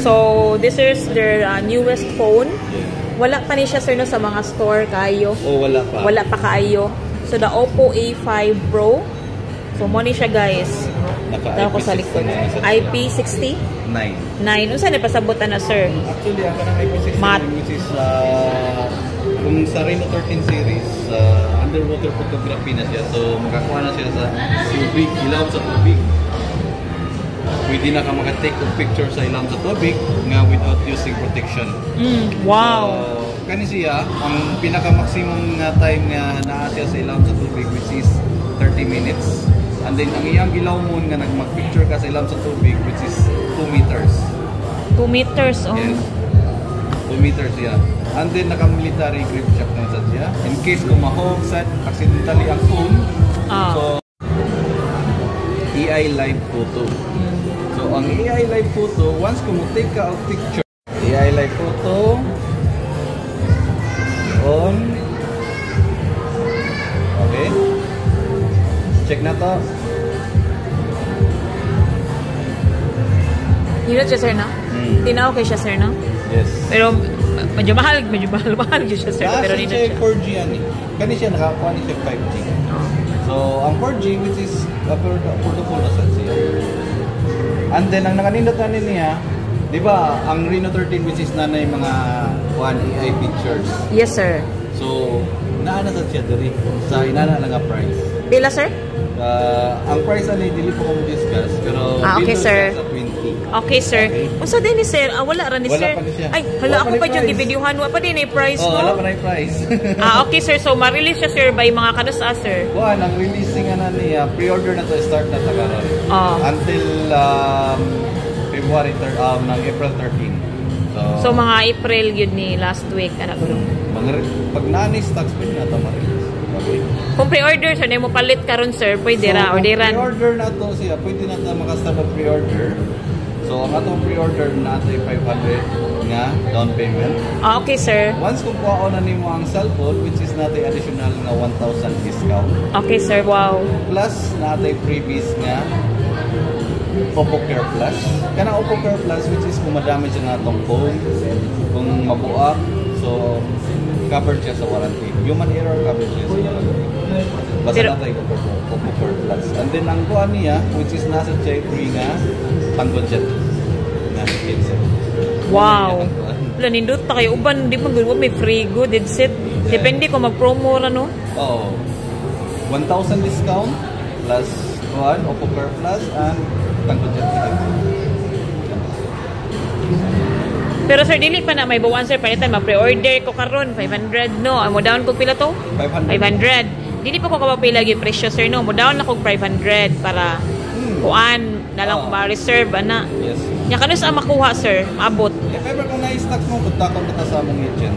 So, this is their newest phone. Wala pa ni siya, sir, no, sa mga store kayo. Oh, wala pa. Wala pa kayo. So, the Oppo A5 Pro. So, mo ni siya, guys. Dahil ko sa likod. IP60? 9. Ano saan napasabutan na, sir? Actually, ang kanang IP60, which is kung sa Reno 13 series, underwater photography na siya. So, makakuha na siya sa tubig, ilaw sa tubig. Pwede na ka maka-take of picture sa ilaw sa tubig nga without using protection. Wow! So, kani siya, ang pinaka-maximum na time nga naa siya sa ilaw sa tubig, which is 30 minutes. And then, ang iyang ilaw mo nga nag-mag-picture ka sa ilaw sa tubig, which is 2 meters. 2 meters, oh. Yes. 2 meters siya. And then, naka-military grip shock na siya. In case kung mahog set accidentally ang phone, so, AI live photo. So, ang AI live photo, once kung take ka of picture, AI live photo, on, okay, check na to. Hirap siya, sir, na? Tinaw kay siya, sir, na? Yes. Pero, medyo mahal siya, sir. Pero hindi siya. 4G yan eh. Kani siya, nakakuha niya siya 5G. So, ang 4G, which is portfolio set siya. And then, ang nakanindot na niya, di ba, ang Reno 13, which is nanay mga AI pictures. Yes, sir. So, naanasad siya diri sa inana lang nga price. Pila, sir? Ang price ani dili po ko discuss, pero okay, sir. Sa 20. Okay, sir. Unsa din ni sir? Wala ra ni sir. Ay, hala ako pa yung gibidyohan wa pa din ay price no. Wala pa na price. Okay, sir. So ma-release siya, sir, by mga kanusa, sir. Kuan ang releasing ana niya, pre-order na to start na ta karon. Until February 3rd ng April 13. So mga April yun ni last week anak ko. Pag nani stocks pwede na to ma-release. Okay. Kung pre-order, sir, mo palit karon, sir, pwede ra, orderan. Pre-order na to siya, pwede na ta makastart og pre-order. So, ang atong pre-order natin 500 nga down payment. Okay, sir. Once kung kuha na nimo ang cellphone, which is natin additional nga 1,000 discount. Okay, sir. Wow. Plus, natin freebies nga Oppo Care Plus. Kanang Oppo Care Plus, which is kung madamage ang atong phone, kung mabuak, so covered siya sa warranty. Human error covered siya sa warranty. Basta natin Oppo Care Plus. And then, ang kuha niya, which is nasa siya free nga tanggol jet na headset. Wow. Nindot ta kayo uban di man gud may free good headset. Depende kung mag-promo ra no. Oo. 1,000 discount plus kuan Oppo Care Plus and tanggol jet. Pero sir, dili pa na may bawan, sir, palitan ma-pre-order ko karon 500 no. Mo down ko pila to? 500. Dili pa ko kapapila gyud presyo, sir, no. Mo down na ko 500 para kuan na lang ko ma-reserve ana. Yes. Nya kano sa makuha, sir? Maabot. If ever kung na-stock mo, kontakon na sa among agent.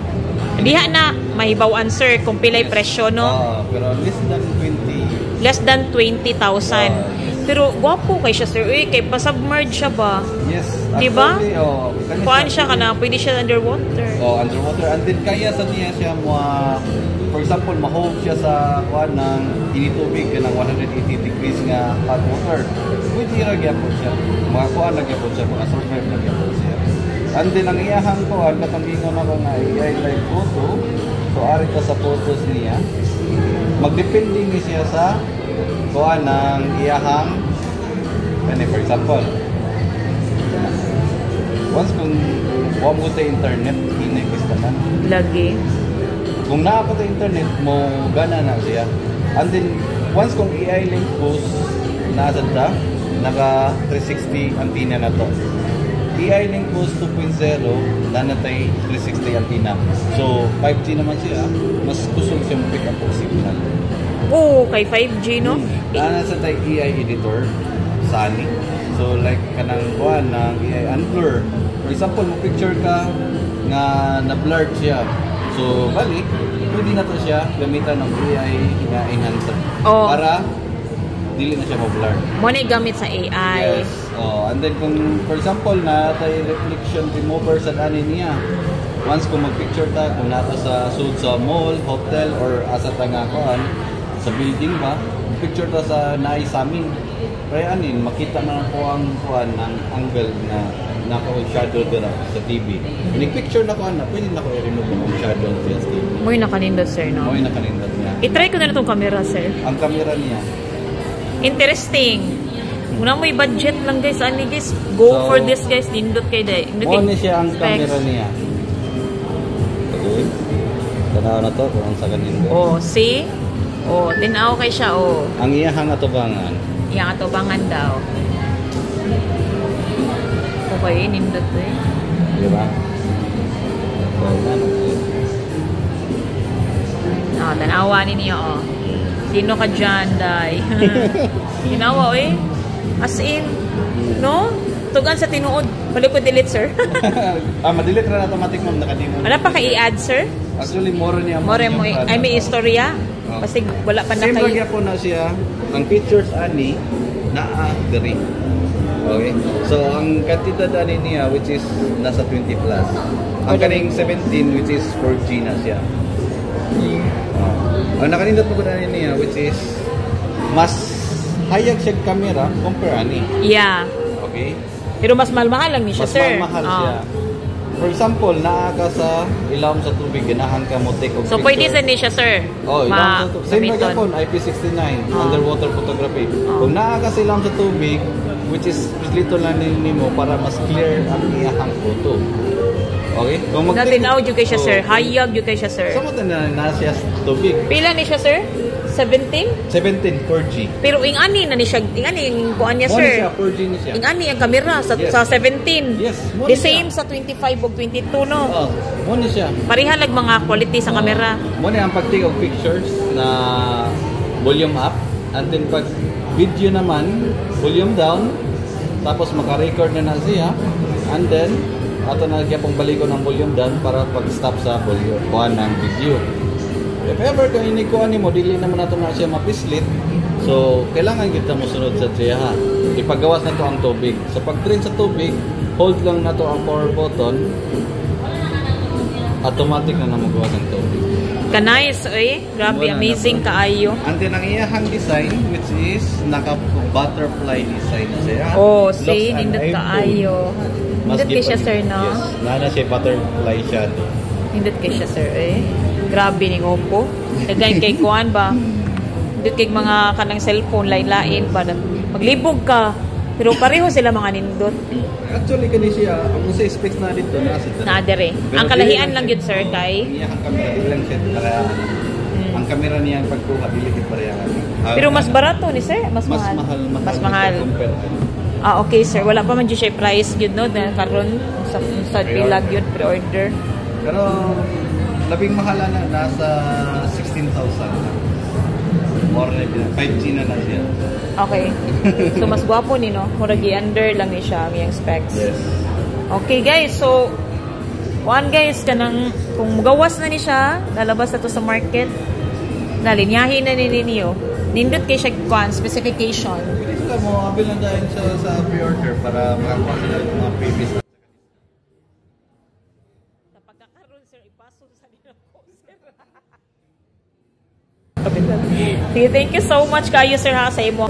Diha na mahibawan, sir, kung pilay presyo, no? Pero less than 20. Less than 20,000. Pero gwapo kay siya, sir. Uy, kay pa-submerge siya ba? Yes. Diba? Actually, kuan siya ka na, pwede siya underwater. Underwater. And then kaya sa niya siya mo, for example, mahog siya sa kuan ng initubig ka ng 180 degrees nga hot water. Pwede ra gyapon siya. Mga kuan na gyapon siya, mga survive na gyapon siya. And then ang iyahang kuan katambingon na mga AI live photo. So ari ta sa photos niya. Magdepende ni siya sa kuan ng iyahang for example. Once kung wa mo ta internet, hinigis naman. Lagi. Kung naa pa ta internet mo, gana na siya. And then, once kung AI link post nasa ta, naka 360 antenna na to. AI link post 2.0, nanatay 360 antenna. So, 5G naman siya, mas kusog siya mo pick up o signal. Oo, kay 5G, no? Nasa tayo AI editor, Sunny. So, like, kanang kuhan ng AI unblur. For example, mo picture ka nga na-blurred siya. So, balik, pwede na to siya gamitan ng AI nga enhancer. Para dili na siya ma-blur. Mo na gamit sa AI. Yes. And then kung for example na tayo reflection remover sa ani niya. Once kung mag-picture ta kung nato sa sud sa mall, hotel or asa ta nga kuan sa building ba, picture ta sa naay sa amin. Kaya anin makita na ko ang kuan ng angle na naka-shadow doon sa TV. Picture na ko na, pwede na ko i-remove ang shadow sa TV. Mo'y nakanindot, sir, no? Mo'y nakanindot niya. I-try ko na itong camera, sir. Ang camera niya. Interesting. Muna mo'y budget lang, guys. Ani, guys? Go for this, guys. Nindot kayo, day. Mo ni siya ang camera niya. Okay. Tanaw na to kung ang sa kanindot. Oh, see? Oh, tinaw kay siya, oh. Ang iyahang atubangan. Iyang atubangan daw. Okay, nindot to eh. Di ba? Tanawa ninyo, oh. Sino ka dyan, day? Ginawa, eh. As in, no? Tugan sa tinuod. Balik ko delete, sir. Madelete na automatic, ma'am. Nakadimon. Wala pa ka-i-add, sir? Actually, more niya. More mo. Ay, may istorya. Kasi wala pa na kayo. kayo. Same po na siya. Ang features ani, naa-agree. Okay? So, ang kantidad ani niya, which is nasa 20 plus. Ang kaning 17, which is 4G na siya. Ang nakanindot mo ko ani niya, which is mas hayag siya camera compare ani. Yeah. Okay? Pero mas mahal lang ni siya, mas sir. Mas mahal siya. For example, naa ka sa ilawom sa tubig, ganahan ka mo take of so, pwede sa ni siya, sir. Oh, ilawom sa tubig. Same na gapon, IP69, underwater photography. Kung naa ka sa ilawom sa tubig, which is little lang mo para mas clear ang iyahang photo. Okay? Kung natinaw yung kay siya, sir. Hayag yung kay siya, sir. Saan mo na siya tubig? Pila ni siya, sir? 17? 17, 4G. Pero ingani na ni siya, ingani yung kuan niya, sir. Siya, 4G ni siya. Ingani ang kamera sa 17. Yes. The same sa 25 o 22, no? Oo. Mo ni siya. Pareha lang mga quality sa kamera. Mo ni ang pag-take of pictures na volume up. And then pag video naman, volume down. Tapos maka-record na siya. And then, ato na gyapong balikon ng volume down para pag-stop sa volume kuan ng video. If ever kung inikuan ni mo, dili naman nato na siya mapislit. So, kailangan kita mo sunod sa siya ha. Ipagawas na to ang tubig. So, pag-drain sa tubig, hold lang na to ang power button. Automatic na magawas ang tubig. Ka-nice, eh. Grabe, amazing kaayo. And then, ang iyahang design, which is naka-butterfly design na siya. Oh, see, nindot kaayo. Nindot kay siya, sir, no? Yes, nana siya butterfly siya. Nindot kay siya, sir, eh. Grabe ni Oppo. Dagay kay kuan ba? Nindot kay mga kanang cellphone, lain-lain ba? Maglibog ka. Pero pareho sila mga nindot. Actually, kani siya, ang sa specs na dito, nasa dito. Naadere. Ang kalahian lang yun, sir, kay? Ang camera, ilang set parehas. Ang camera niya, ang pagkuha, dilikit parehas. Pero mas barato ni sir? Mas mahal? Mas mahal. Ah, okay, sir. Wala pa man dyan siya price yun, no? Karon sa pilag yun, pre-order. Pero, labing mahala na, nasa 16,000 na. More na 5G na siya. Okay. So, mas gwapo ni, no? Muragi under lang ni siya, ang specs. Yes. Okay, guys. So, one guys, kanang, kung magawas na ni siya, lalabas na to sa market, nalinyahin na ni ninyo. Nindot kay siya kuan, specification. Pwede sila mo, abil lang dahil sa pre-order para makakuha sila yung mga previous. Sa pagkakaroon, sir, ipasok sa nila ko, sir. Sige, thank you so much kayo, sir, ha, sa imo.